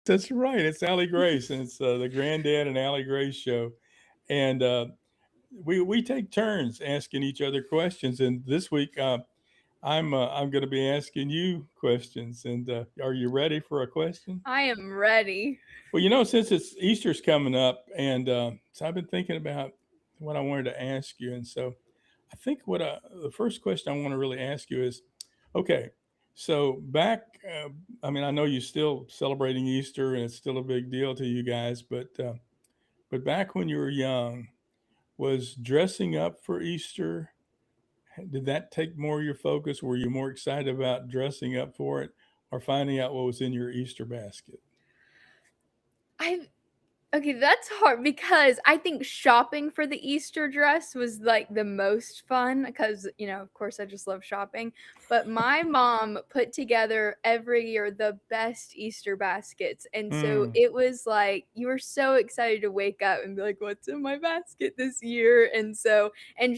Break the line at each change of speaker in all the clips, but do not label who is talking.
That's right. It's Allie Grace, and it's the Granddad and Allie Grace show. And we take turns asking each other questions. And this week, I'm going to be asking you questions. And are you ready for a question?
I am ready.
Well, since it's Easter's coming up, and so I've been thinking about what I wanted to ask you. And so I think the first question I want to really ask you is, okay, so back, I mean, I know you're still celebrating Easter, and it's still a big deal to you guys, but back when you were young, was dressing up for Easter, did that take more of your focus? Were you more excited about dressing up for it, or finding out what was in your Easter basket?
I Okay, that's hard because I think shopping for the Easter dress was like the most fun because, of course, I just love shopping. But my mom put together every year the best Easter baskets. And so
Mm.
it was like you were so excited to wake up and be like, what's in my basket this year? And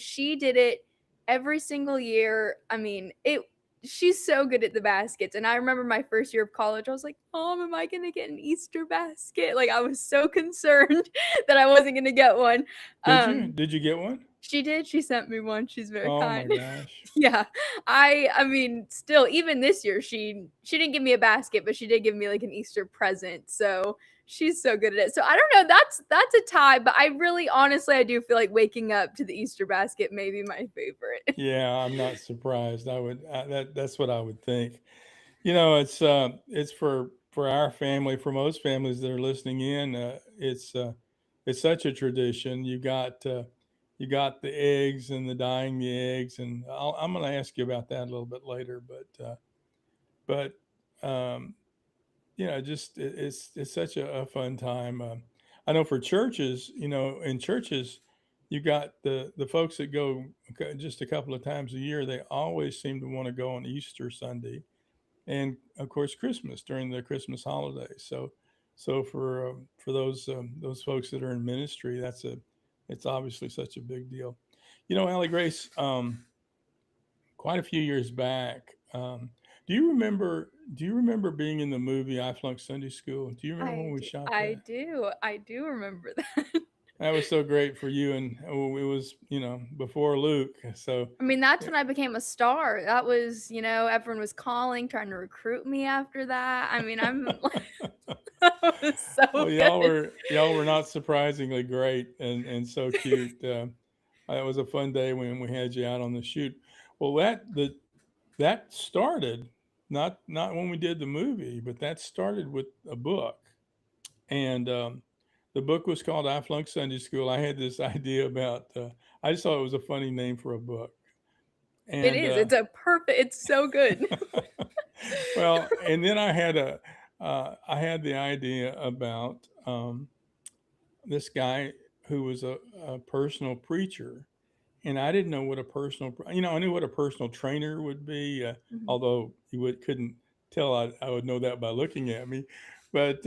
she did it every single year. I mean, she's so good at the baskets. And I remember my first year of college, I was like, Mom, am I going to get an Easter basket? Like, I was so concerned that I wasn't going to get one.
Did you?
Um,
Did you get one?
she did. She sent me one. She's very
Oh
kind.
my gosh.
Yeah. I mean, still, even this year, she didn't give me a basket, but she did give me like an Easter present. So she's so good at it. So I don't know. That's a tie, but I really honestly I do feel like waking up to the Easter basket may be my favorite.
Yeah, I'm not surprised. That's what I would think. It's for our family, for most families that are listening in. It's such a tradition. You got the eggs and the dyeing the eggs, and I'm going to ask you about that a little bit later. But just it's such a fun time. I know for churches, in churches, you got the folks that go just a couple of times a year. They always seem to want to go on Easter Sunday, and of course Christmas during the Christmas holidays. So for those folks that are in ministry, it's obviously such a big deal. Allie Grace, quite a few years back. Do you remember being in the movie I Flunk Sunday School? Do you remember when
I
we
do.
shot
I
that?
do. I do remember that.
That was so great for you, and it was before Luke. So
I mean, that's when I became a star. That was, everyone was calling, trying to recruit me after that. I mean, I'm like, that was so
well, y'all
good.
were y'all were not surprisingly great and so cute. It was a fun day when we had you out on the shoot. Well, that started not when we did the movie, but that started with a book, and the book was called I Flunk Sunday School. I had this idea about. I just thought it was a funny name for a book,
It
and
is. It's so good.
well, and then I had the idea about this guy who was a personal preacher, and I didn't know what a I knew what a personal trainer would be,
Mhm.
although couldn't tell I would know that by looking at me, but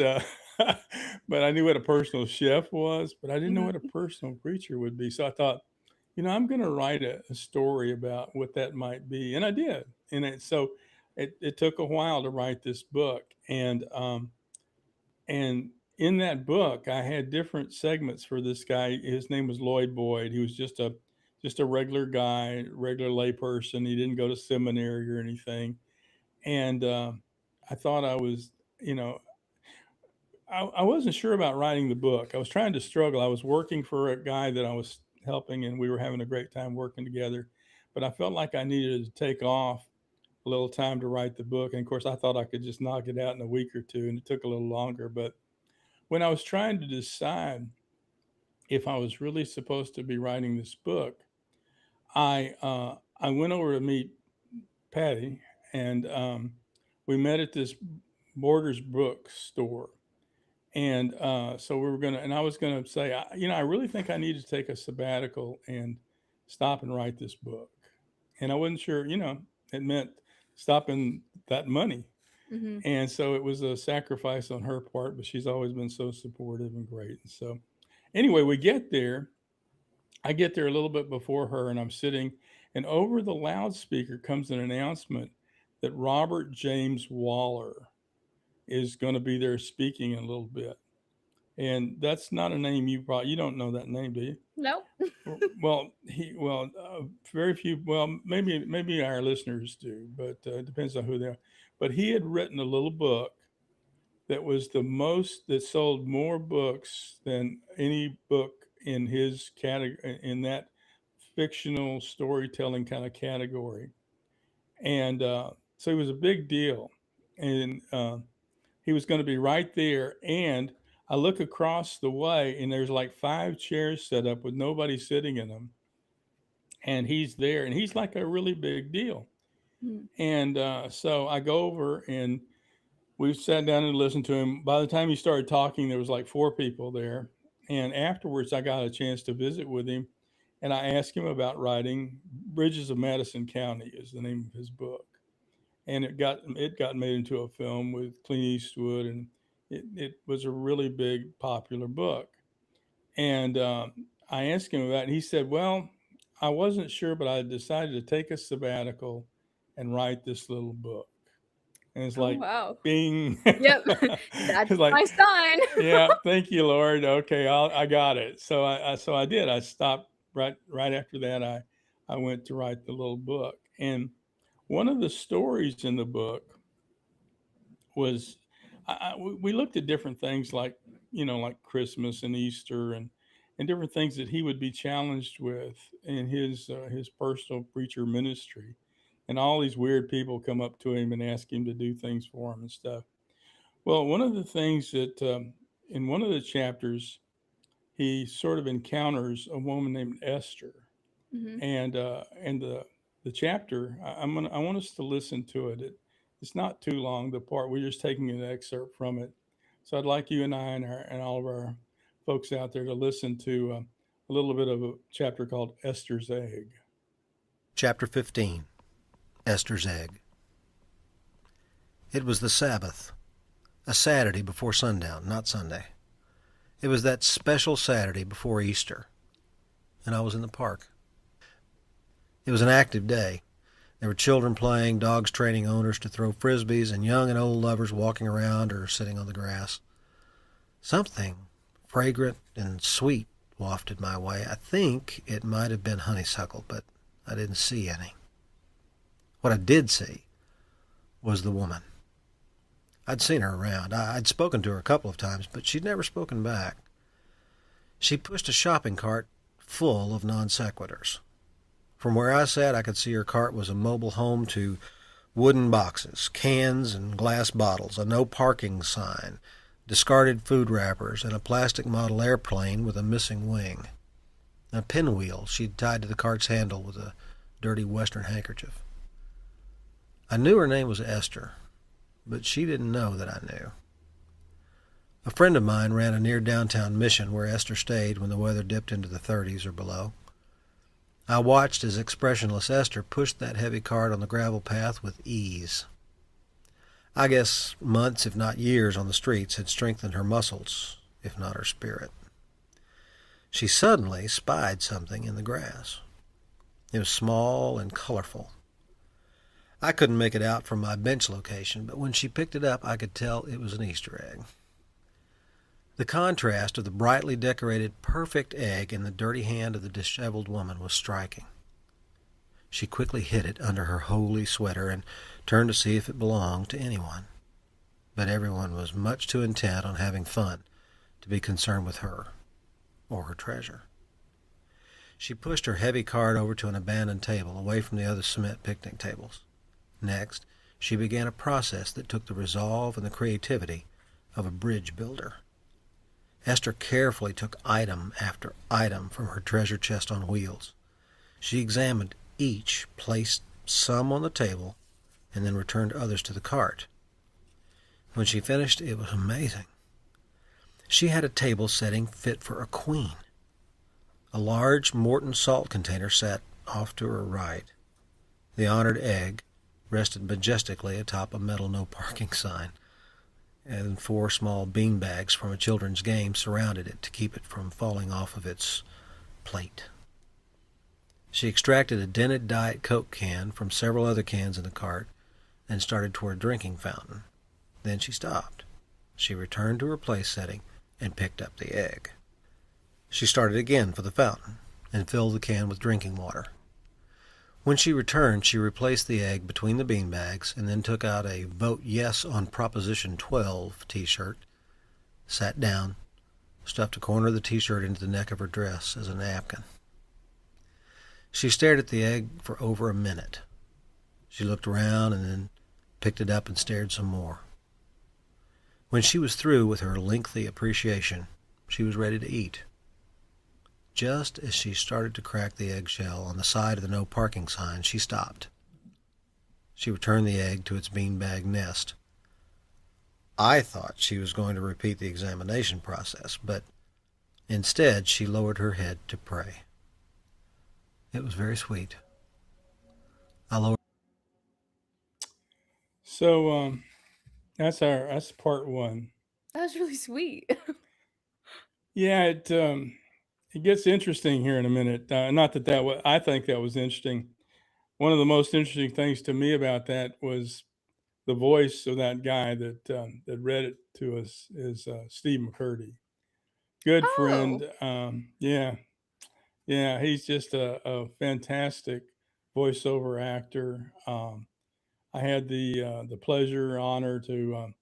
but I knew what a personal chef was, but I didn't know what a
Mhm.
personal preacher would be. So I thought, I'm going to write a story about what that might be, and I did, so it took a while to write this book, and in that book, I had different segments for this guy. His name was Lloyd Boyd. He was just a regular guy, regular layperson. He didn't go to seminary or anything. And I thought you know, I wasn't sure about writing the book. I was trying to struggle. I was working for a guy that I was helping, and we were having a great time working together. But I felt like I needed to take off a little time to write the book. And of course, I thought I could just knock it out in a week or two, and it took a little longer. But when I was trying to decide if I was really supposed to be writing this book, I went over to meet Patty, and we met at this Borders bookstore. And so we were gonna, and I was gonna say, I really think I need to take a sabbatical and stop and write this book. And I wasn't sure, it meant stopping that money.
Mhm.
And so it was a sacrifice on her part, but she's always been so supportive and great. And so anyway, we get there. I get there a little bit before her, and I'm sitting, and over the loudspeaker comes an announcement that Robert James Waller is going to be there speaking in a little bit. And that's not a name you don't know that name, do you?
Nope.
Very few. Well, maybe our listeners do, but it depends on who they are. But he had written a little book that sold more books than any book in his category, in that fictional storytelling kind of category. And so it was a big deal, and he was going to be right there. And I look across the way, and there's like 5 chairs set up with nobody sitting in them, and he's there, and he's like a really big deal.
Hmm.
And so I go over, and we sat down and listened to him. By the time he started talking, there was like 4 people there. And afterwards, I got a chance to visit with him, and I asked him about writing. Bridges of Madison County is the name of his book, and it got made into a film with Clint Eastwood, and it was a really big popular book. And I asked him about it, and he said, "Well, I wasn't sure, but I decided to take a sabbatical and write this little book." And it's
Oh,
like,
wow.
bing.
Yep. That's
It's like,
my sign.
yeah, thank you, Lord. Okay, I got it. So I did. I stopped right after that. I went to write the little book, and one of the stories in the book was we looked at different things like like Christmas and Easter and different things that he would be challenged with in his personal preacher ministry, and all these weird people come up to him and ask him to do things for him and stuff. Well, one of the things that in one of the chapters he sort of encounters a woman named Esther,
Hmm.
and the chapter I want us to listen to it. It's not too long. The part we're just taking an excerpt from it. So I'd like you and I and all of our folks out there to listen to a little bit of a chapter called Esther's Egg.
Chapter 15. Esther's Egg. It was the Sabbath, a Saturday before sundown, not Sunday. It was that special Saturday before Easter, and I was in the park. It was an active day. There were children playing, dogs training owners to throw frisbees, and young and old lovers walking around or sitting on the grass. Something fragrant and sweet wafted my way. I think it might have been honeysuckle, but I didn't see any. What I did see was the woman. I'd seen her around. I'd spoken to her a couple of times, but she'd never spoken back. She pushed a shopping cart full of non sequiturs. From where I sat, I could see her cart was a mobile home to wooden boxes, cans and glass bottles, a no parking sign, discarded food wrappers, and a plastic model airplane with a missing wing. A pinwheel she'd tied to the cart's handle with a dirty western handkerchief. I knew her name was Esther, but she didn't know that I knew. A friend of mine ran a near downtown mission where Esther stayed when the weather dipped into the 30s or below. I watched as expressionless Esther pushed that heavy cart on the gravel path with ease. I guess months, if not years, on the streets had strengthened her muscles, if not her spirit. She suddenly spied something in the grass. It was small and colorful. I couldn't make it out from my bench location, but when she picked it up, I could tell it was an Easter egg. The contrast of the brightly decorated, perfect egg in the dirty hand of the disheveled woman was striking. She quickly hid it under her holey sweater and turned to see if it belonged to anyone. But everyone was much too intent on having fun to be concerned with her or her treasure. She pushed her heavy cart over to an abandoned table away from the other cement picnic tables. Next, she began a process that took the resolve and the creativity of a bridge builder. Esther carefully took item after item from her treasure chest on wheels. She examined each, placed some on the table, and then returned others to the cart. When she finished, it was amazing. She had a table setting fit for a queen. A large Morton salt container sat off to her right. The honored egg rested majestically atop a metal no parking sign, and 4 small bean bags from a children's game surrounded it to keep it from falling off of its plate. She extracted a dented Diet Coke can from several other cans in the cart and started toward a drinking fountain. Then she stopped. She returned to her place setting and picked up the egg. She started again for the fountain and filled the can with drinking water. When she returned, she replaced the egg between the bean bags and then took out a Vote Yes on Proposition 12 t-shirt, sat down, stuffed a corner of the t-shirt into the neck of her dress as a napkin. She stared at the egg for over a minute. She looked around and then picked it up and stared some more. When she was through with her lengthy appreciation, she was ready to eat. Just as she started to crack the eggshell on the side of the no parking sign, she stopped. She returned the egg to its beanbag nest. I thought she was going to repeat the examination process, but instead she lowered her head to pray. It was very sweet. I lowered.
So that's part one.
That was really sweet.
Yeah, it gets interesting here in a minute. Not that I think that was interesting. One of the most interesting things to me about that was the voice of that guy that read it to us is Steve McCurdy. Good friend. Yeah, he's just a fantastic voiceover actor. I had the pleasure, honor to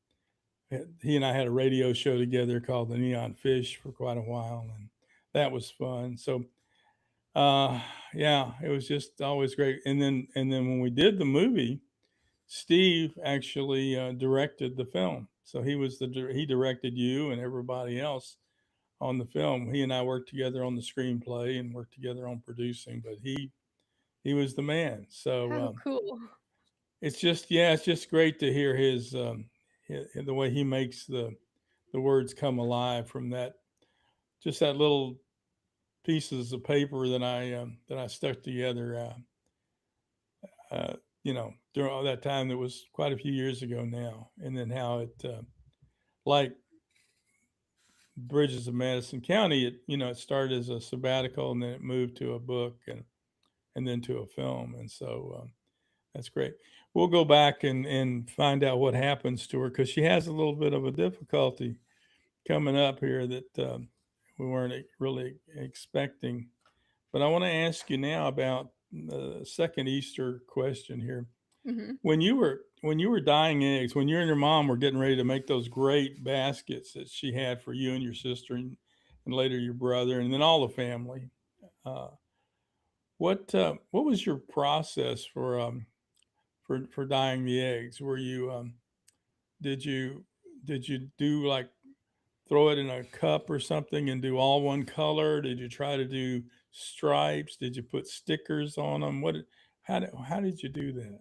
he and I had a radio show together called the Neon Fish for quite a while, and that was fun. So, yeah, it was just always great. And then when we did the movie, Steve actually directed the film. So he directed you and everybody else on the film. He and I worked together on the screenplay and worked together on producing, but he was the man. So
How cool.
it's just great to hear his the way he makes the words come alive from that little pieces of paper that I stuck together. During all that time, that was quite a few years ago now, and then how it, like Bridges of Madison County, it started as a sabbatical, and then it moved to a book, and then to a film, and so that's great. We'll go back and find out what happens to her, because she has a little bit of a difficulty coming up here that we weren't really expecting. But I want to ask you now about the second Easter question here.
Mm-hmm.
When you were dyeing eggs, when you and your mom were getting ready to make those great baskets that she had for you and your sister, and later your brother, and then all the family, what was your process for dyeing the eggs? Were you did you do like throw it in a cup or something and do all one color? Did you try to do stripes? Did you put stickers on them? How did you do that?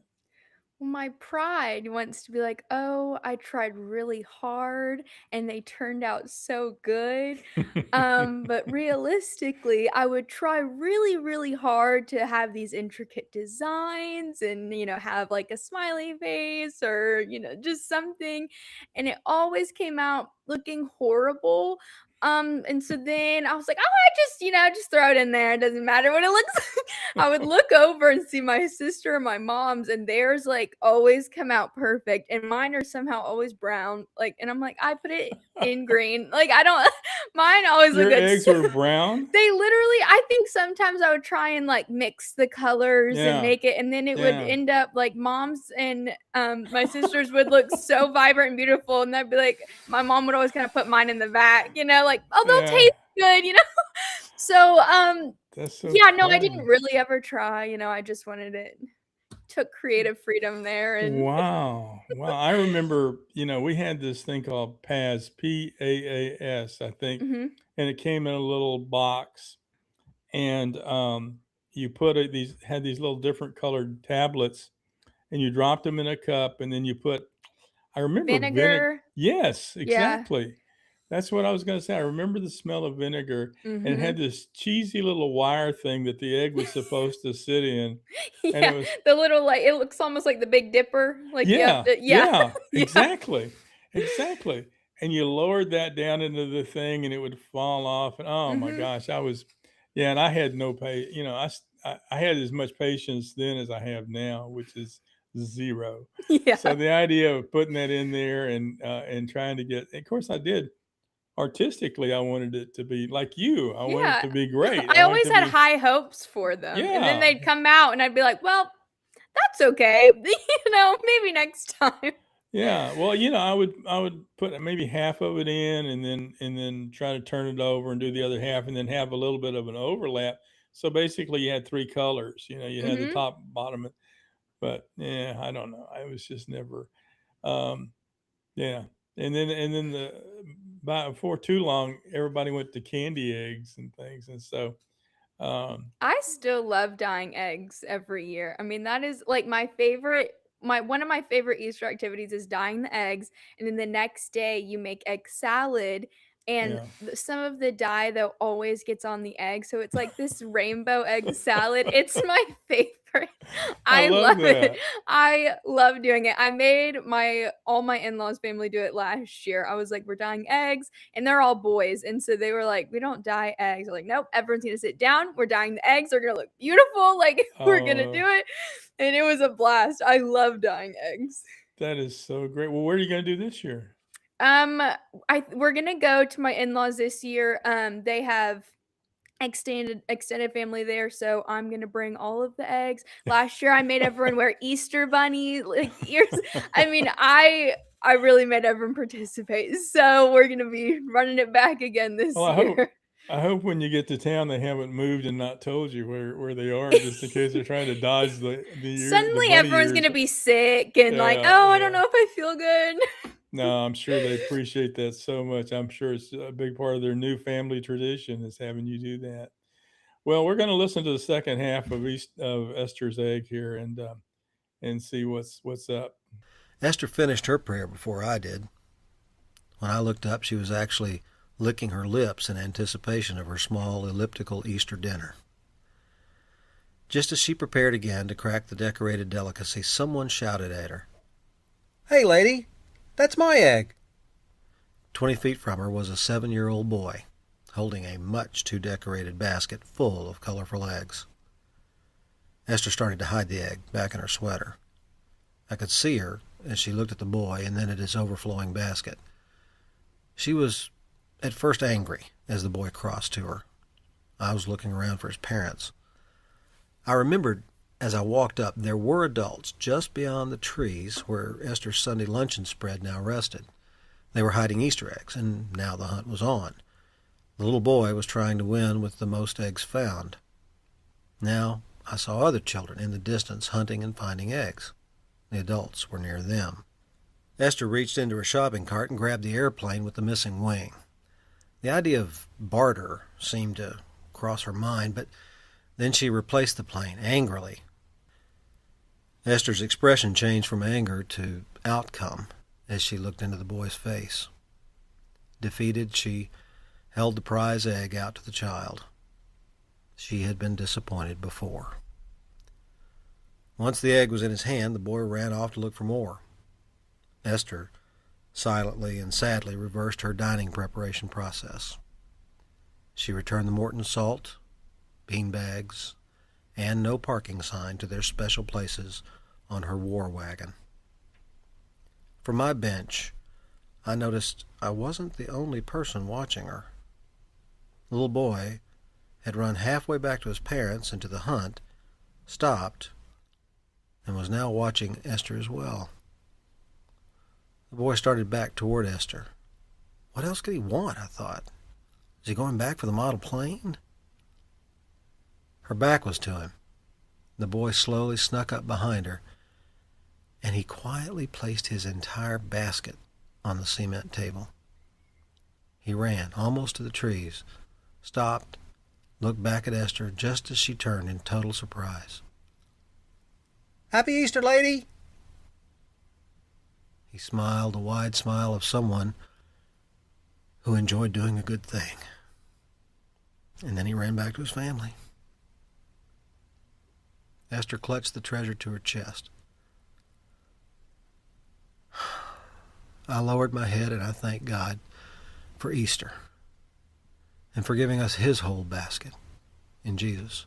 Well, my pride wants to be like, oh, I tried really hard and they turned out so good. But realistically, I would try really, really hard to have these intricate designs and, have like a smiley face or, just something. And it always came out looking horrible. And so then I was like, oh, just throw it in there. It doesn't matter what it looks like. I would look over and see my sister and my mom's, and theirs like always come out perfect, and mine are somehow always brown. Like, and I'm like, I put it in green. Like, I don't. Mine always
Your
look good.
eggs were brown?
They literally, I think sometimes I would try and like mix the colors
Yeah.
and make it, and then it would
Yeah.
end up like mom's and my sister's would look so vibrant and beautiful, and that'd be like my mom would always kind of put mine in the back, like, oh, they'll
Yeah.
taste good, So
That's so
yeah, no, I didn't
funny.
really ever try. I just wanted it. Took creative freedom there, and
Wow. I remember, we had this thing called PAS, PAAS, I think,
Mhm.
and it came in a little box, and you put had these little different colored tablets, and you dropped them in a cup, and then you put, I remember
Vinegar.
Yes,
Yeah.
exactly. That's what I was going to say. I remember the smell of vinegar, and it
Mhm.
had this cheesy little wire thing that the egg was supposed to sit in. And it
Yeah,
was,
the little like it looks almost like the Big Dipper. Like you
yeah,
have to, yeah,
yeah,
yeah.
exactly. And you lowered that down into the thing, and it would fall off. And oh my
Mhm.
gosh, yeah, and I had no pay. I had as much patience then as I have now, which is zero.
Yeah.
So the idea of putting that in there and trying to get, of course, I did artistically. I wanted it to be like you. I wanted it
Yeah.
to be great.
I
I wanted it
always
to
had
be,
high hopes for them, and then
yeah.
they'd come out, and I'd be like, "Well, that's okay. Maybe next time."
Yeah, well, I would put maybe half of it in, and then try to turn it over and do the other half, and then have a little bit of an overlap. So basically, you had three colors. You had the
Mhm.
top, bottom, but yeah, I don't know. I was just never, um, yeah. And then by before too long, everybody went to candy eggs and things, and so
I still love dyeing eggs every year. I mean, that is like my favorite my one of my favorite Easter activities is dyeing the eggs, and then the next day you make egg salad, and
yeah.
some of the dye though always gets on the egg, so it's like this rainbow egg salad. It's my favorite.
I
I
love
love it.
that.
I love doing it. I made my all my in-laws family do it last year. I was like, we're dyeing eggs, and they're all boys. And so they were like, we don't dye eggs. I'm like, nope, everyone's gonna sit down. We're dyeing the eggs. They're gonna look beautiful. Like, we're gonna do
Oh,
it. And it was a blast. I love dyeing eggs.
that is so great. Well, where are you going to do this year?
Um, we're gonna go to my in-laws this year. They have extended family there, so I'm gonna bring all of the eggs. Last year I made everyone wear Easter bunny like ears. I mean, I really made everyone participate. So we're gonna be running it back again this
Well, I hope
year.
I hope when you get to town they haven't moved and not told you where they are, just in case they're trying to dodge the
Suddenly
bunny
everyone's
ears.
gonna be sick and like,
Yeah,
oh, I don't
yeah.
know if I feel good.
No, I'm sure they appreciate that so much. I'm sure it's a big part of their new family tradition is having you do that. Well, we're going to listen to the second half of Esther's Egg here and see what's up.
Esther finished her prayer before I did. When I looked up, she was actually licking her lips in anticipation of her small elliptical Easter dinner. Just as she prepared again to crack the decorated delicacy, someone shouted at her, "Hey, lady, that's my egg!" 20 feet from her was a 7-year-old boy, holding a much too decorated basket full of colorful eggs. Esther started to hide the egg back in her sweater. I could see her as she looked at the boy and then at his overflowing basket. She was at first angry as the boy crossed to her. I was looking around for his parents. I remembered as I walked up there were adults just beyond the trees where Esther's Sunday luncheon spread now rested. They were hiding Easter eggs, and now the hunt was on. The little boy was trying to win with the most eggs found. Now I saw other children in the distance hunting and finding eggs. The adults were near them. Esther reached into her shopping cart and grabbed the airplane with the missing wing. The idea of barter seemed to cross her mind, but then she replaced the plane angrily. Esther's expression changed from anger to outcome as she looked into the boy's face. Defeated, she held the prize egg out to the child. She had been disappointed before. Once the egg was in his hand, the boy ran off to look for more. Esther silently and sadly reversed her dining preparation process. She returned the Morton salt, bean bags, and no parking sign to their special places on her war wagon. From my bench, I noticed I wasn't the only person watching her. The little boy had run halfway back to his parents and to the hunt, stopped, and was now watching Esther as well. The boy started back toward Esther. What else could he want, I thought. Is he going back for the model plane? Her back was to him. The boy slowly snuck up behind her, and he quietly placed his entire basket on the cement table. He ran almost to the trees, stopped, looked back at Esther just as she turned in total surprise. "Happy Easter, lady!" He smiled a wide smile of someone who enjoyed doing a good thing. And then he ran back to his family. Esther clutched the treasure to her chest. I lowered my head and I thanked God for Easter and for giving us his whole basket in Jesus.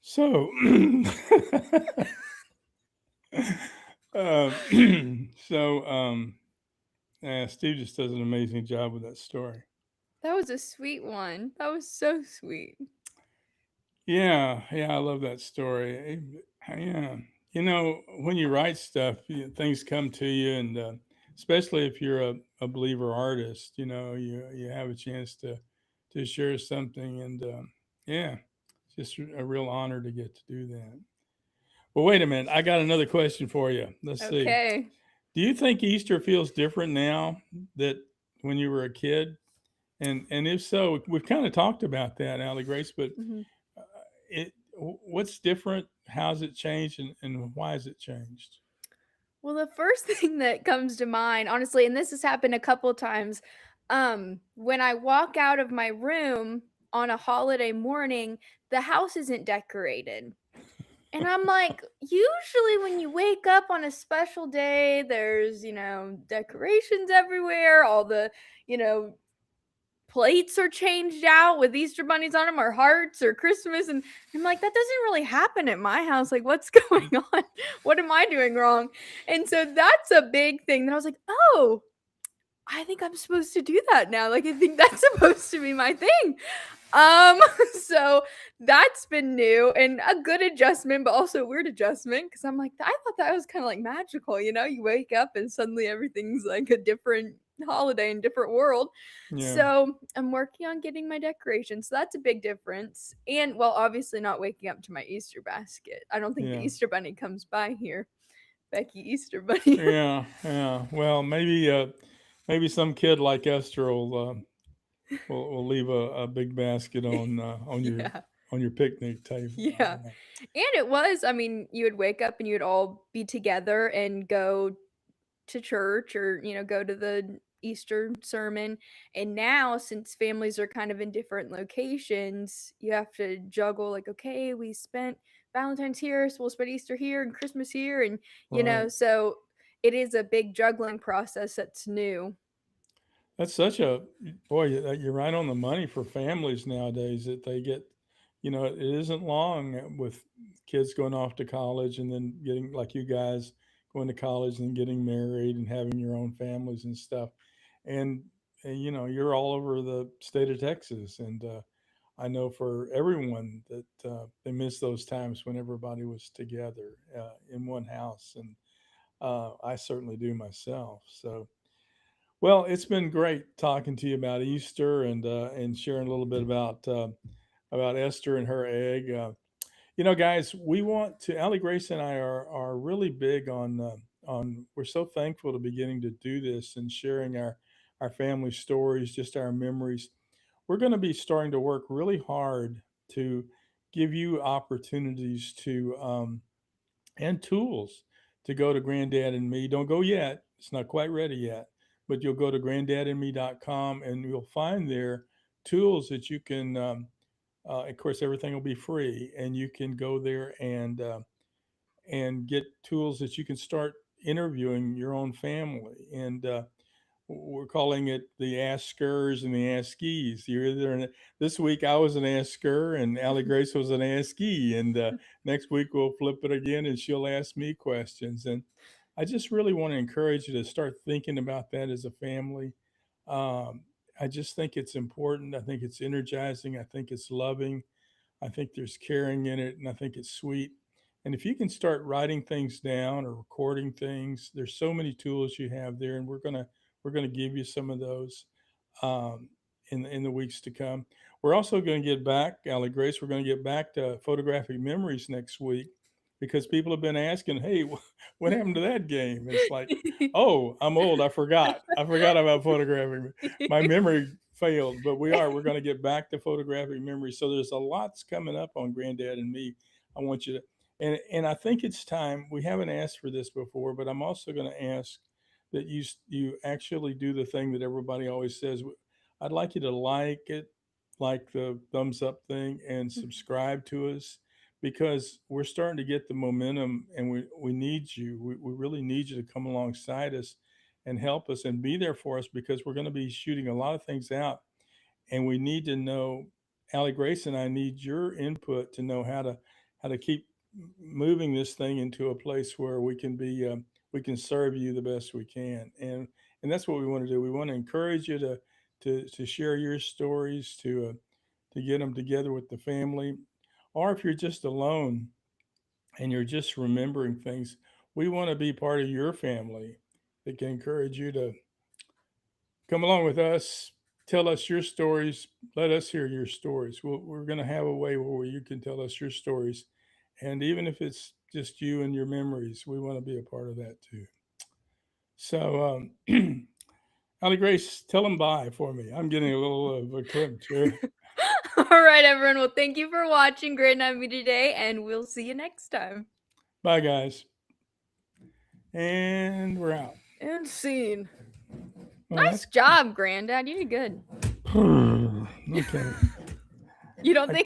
So, so, Steve just does an amazing job with that story.
That was a sweet one. That was so sweet.
Yeah, yeah, I love that story. Yeah, when you write stuff, things come to you, and especially if you're a believer artist, you have a chance to share something, and yeah, it's just a real honor to get to do that. Well, wait a minute, I got another question for you. Let's see.
Okay.
Do you think Easter feels different now that when you were a kid? And if so, we've kind of talked about that, Allie Grace, but
Mhm.
what's different? How's it changed, and why has it changed?
Well, the first thing that comes to mind, honestly, and this has happened a couple times, when I walk out of my room on a holiday morning, the house isn't decorated. And I'm like, usually when you wake up on a special day, there's, decorations everywhere, all the, you know, plates are changed out with Easter bunnies on them or hearts or Christmas. And I'm like, that doesn't really happen at my house. Like, what's going on? What am I doing wrong? And so that's a big thing that I was like, oh, I think I'm supposed to do that now. Like, I think that's supposed to be my thing. Um, so that's been new and a good adjustment, but also a weird adjustment because I'm like, I thought that was kind of like magical, you wake up and suddenly everything's like a different holiday and different world.
Yeah,
So I'm working on getting my decorations. So that's a big difference. And well, obviously not waking up to my Easter basket. I don't think the
yeah,
Easter bunny comes by here. Becky Easter bunny.
yeah, yeah. Well, maybe some kid like Esther will leave a big basket
Yeah.
on your picnic table. I
Yeah.
don't know.
And it was, I mean, you would wake up and you'd all be together and go to church or, go to the Easter sermon. And now, since families are kind of in different locations, you have to juggle like, okay, we spent Valentine's here, so we'll spend Easter here and Christmas here. And,
Right.
so it is a big juggling process that's new.
That's such a boy. You're right on the money for families nowadays that they get. It isn't long with kids going off to college and then getting like you guys going to college and getting married and having your own families and stuff. And, you're all over the state of Texas, and I know for everyone that they miss those times when everybody was together in one house, and I certainly do myself. So. Well, it's been great talking to you about Easter and sharing a little bit about Esther and her egg. Guys, we want to. Allie Grace and I are really big on. We're so thankful to beginning to do this and sharing our family stories, just our memories. We're going to be starting to work really hard to give you opportunities to and tools to go to Granddad and Me. Don't go yet. It's not quite ready yet. But you'll go to granddadandme.com and you'll find there tools that you can, of course, everything will be free. And you can go there and get tools that you can start interviewing your own family. And we're calling it the askers and the askees. You're either this week I was an asker and Allie Grace was an askee, and next week we'll flip it again and she'll ask me questions. And I just really want to encourage you to start thinking about that as a family. Um, I just think it's important. I think it's energizing. I think it's loving. I think there's caring in it, and I think it's sweet. And if you can start writing things down or recording things, there's so many tools you have there, and we're gonna give you some of those um, in the weeks to come. We're also going to get back, Allie Grace. We're going to get back to photographic memories next week because people have been asking, "Hey, what happened to that game?" It's like, "Oh, I'm old. I forgot. I forgot about photographing. My memory failed." But we're going to get back to photographic memories. So there's a lot's coming up on Granddad and Me. I want you to, and I think it's time. We haven't asked for this before, but I'm also going to ask that you actually do the thing that everybody always says. I'd like you to like it, like the thumbs up thing, and subscribe to us because we're starting to get the momentum, and we need you. We really need you to come alongside us and help us and be there for us because we're going to be shooting a lot of things out, and we need to know. Allie Grace and I need your input to know how to keep moving this thing into a place where we can serve you the best we can, and that's what we want to do. We want to encourage you to share your stories, to get them together with the family, or if you're just alone and you're just remembering things, we want to be part of your family that can encourage you to come along with us, tell us your stories, let us hear your stories. We're going to have a way where you can tell us your stories. And even if it's just you and your memories, we want to be a part of that too. So, Allie Grace, tell them bye for me. I'm getting a little verklempt here.
All right, everyone. Well, thank you for watching Great Night Me today, and we'll see you next time.
Bye, guys. And we're out.
And scene.
Well,
Nice job, Granddad. You did good.
Okay.
You don't think?